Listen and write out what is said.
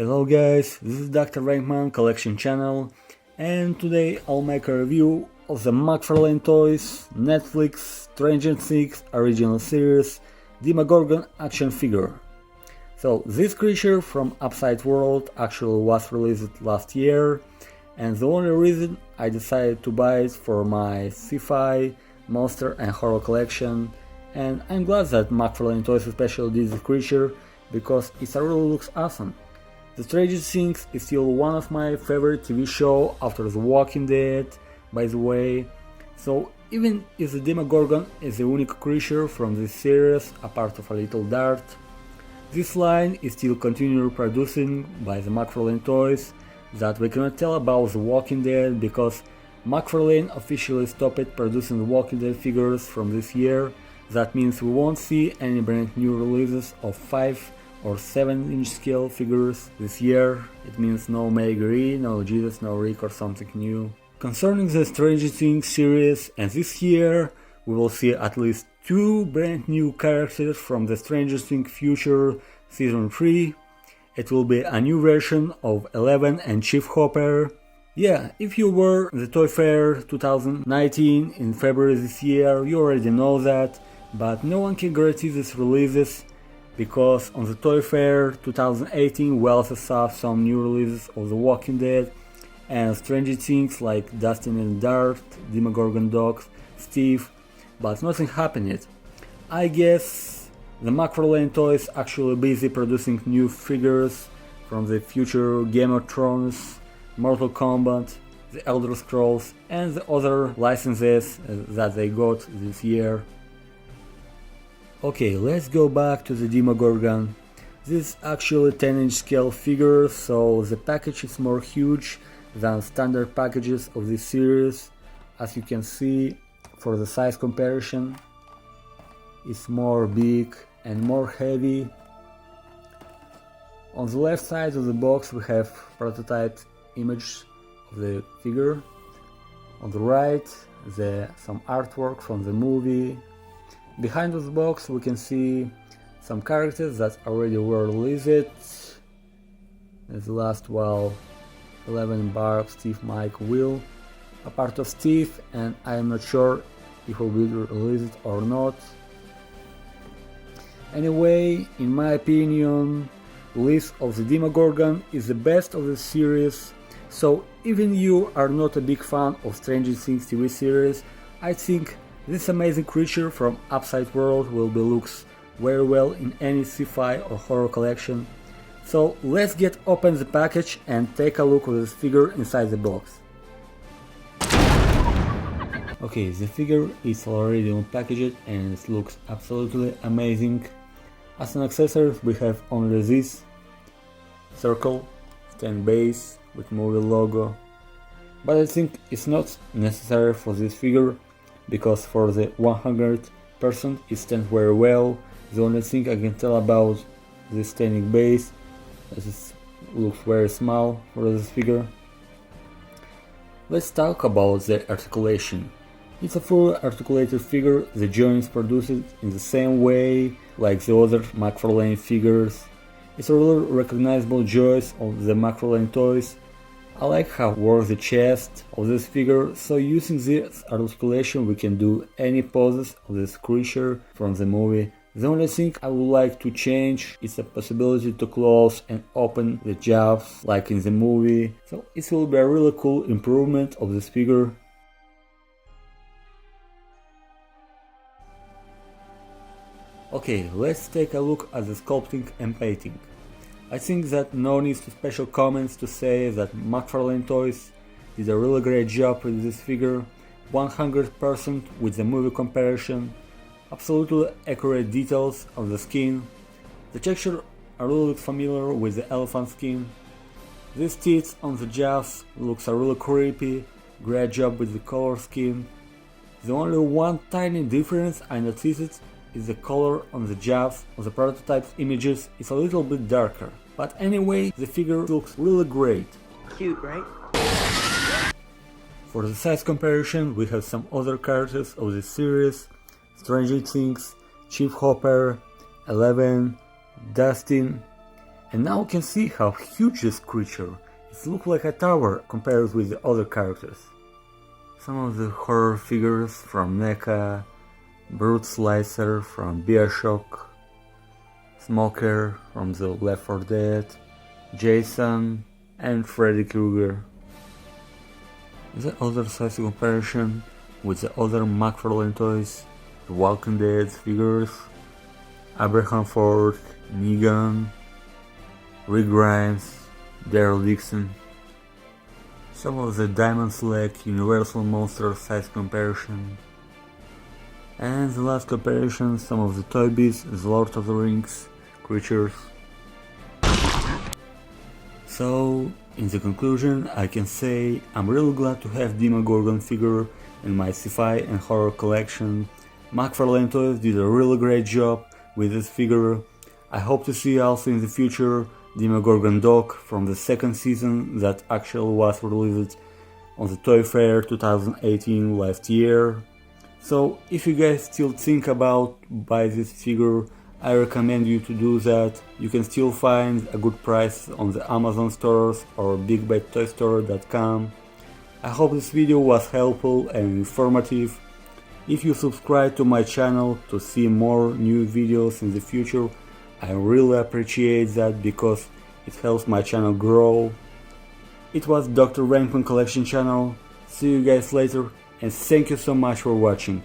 Hello guys, this is Dr.Vankman collection channel, and today I'll make a review of the McFarlane Toys Netflix Stranger Things original series Demogorgon action figure. So this creature from Upside World actually was released last year, and the only reason I decided to buy it for my sci-fi, monster and horror collection, and I'm glad that McFarlane Toys especially did this creature because it really looks awesome. The Stranger Things is still one of my favorite TV show after The Walking Dead, by the way. So even if the Demogorgon is the unique creature from this series, apart of a little dart, this line is still continually producing by the McFarlane Toys that we cannot tell about The Walking Dead because McFarlane officially stopped producing The Walking Dead figures from this year. That means we won't see any brand new releases of 5 or 7-inch scale figures this year. It means no Maggie, no Jesus, no Rick or something new. Concerning the Stranger Things series, and this year we will see at least 2 brand new characters from the Stranger Things Future Season 3. It will be a new version of Eleven and Chief Hopper. Yeah, if you were at the Toy Fair 2019 in February this year, you already know that, but no one can guarantee these releases because on the Toy Fair 2018 we also saw some new releases of The Walking Dead and Stranger Things like Dustin and Dart, Demogorgon Dogs, Steve, but nothing happened yet. I guess the McFarlane Toys actually busy producing new figures from the future Game of Thrones, Mortal Kombat, The Elder Scrolls and the other licenses that they got this year. Okay, let's go back to the Demogorgon. This is actually 10-inch scale figure, so the package is more huge than standard packages of this series. As you can see, for the size comparison, it's more big and more heavy. On the left side of the box we have prototype image of the figure. On the right, some artwork from the movie. Behind this box we can see some characters that already were released. As the last while, Eleven, Barb, Steve, Mike, Will. A part of Steve, and I am not sure if it will be released or not. Anyway, in my opinion, release of the Demogorgon is the best of the series. So even you are not a big fan of Stranger Things TV series, I think this amazing creature from Upside World will be looks very well in any sci-fi or horror collection. So let's get open the package and take a look at this figure inside the box. Okay, the figure is already unpackaged and it looks absolutely amazing. As an accessory we have only this circle, stand base with movie logo. But I think it's not necessary for this figure, because for the 100% it stands very well. The only thing I can tell about the standing base is it looks very small for this figure. Let's talk about the articulation. It's a fully articulated figure. The joints produced in the same way like the other McFarlane figures. It's a really recognizable joints of the McFarlane Toys. I like how works the chest of this figure, so using this articulation we can do any poses of this creature from the movie. The only thing I would like to change is the possibility to close and open the jaws like in the movie, so it will be a really cool improvement of this figure. Okay, let's take a look at the sculpting and painting. I think that no need to special comments to say that McFarlane Toys did a really great job with this figure, 100% with the movie comparison, absolutely accurate details of the skin. The texture are really familiar with the elephant skin. These teeth on the jaws looks a really creepy, great job with the color scheme. The only one tiny difference I noticed is the color on the jaws of the prototype images is a little bit darker. But anyway, the figure looks really great. Cute, right? For the size comparison, we have some other characters of this series: Stranger Things, Chief Hopper, Eleven, Dustin, And now you can see how huge this creature. It looks like a tower compared with the other characters. Some of the horror figures from NECA, Brute Slicer from Bioshock, Smoker from the Left 4 Dead, Jason and Freddy Krueger. The other size comparison with the other McFarlane toys, the Walking Dead figures, Abraham Ford, Negan, Rhee Grimes, Daryl Dixon. Some of the Diamond Select Universal Monster size comparison. And the last comparison, some of the Toy Biz, the Lord of the Rings creatures. So, in the conclusion, I can say I'm really glad to have Demogorgon figure in my sci-fi and horror collection. McFarlane Toys did a really great job with this figure. I hope to see also in the future Demogorgon dog from the second season that actually was released on the Toy Fair 2018 last year. So if you guys still think about buy this figure, I recommend you to do that. You can still find a good price on the Amazon stores or bigbadtoystore.com. I hope this video was helpful and informative. If you subscribe to my channel to see more new videos in the future, I really appreciate that because it helps my channel grow. It was Dr.Vankman Collection Channel. See you guys later and thank you so much for watching.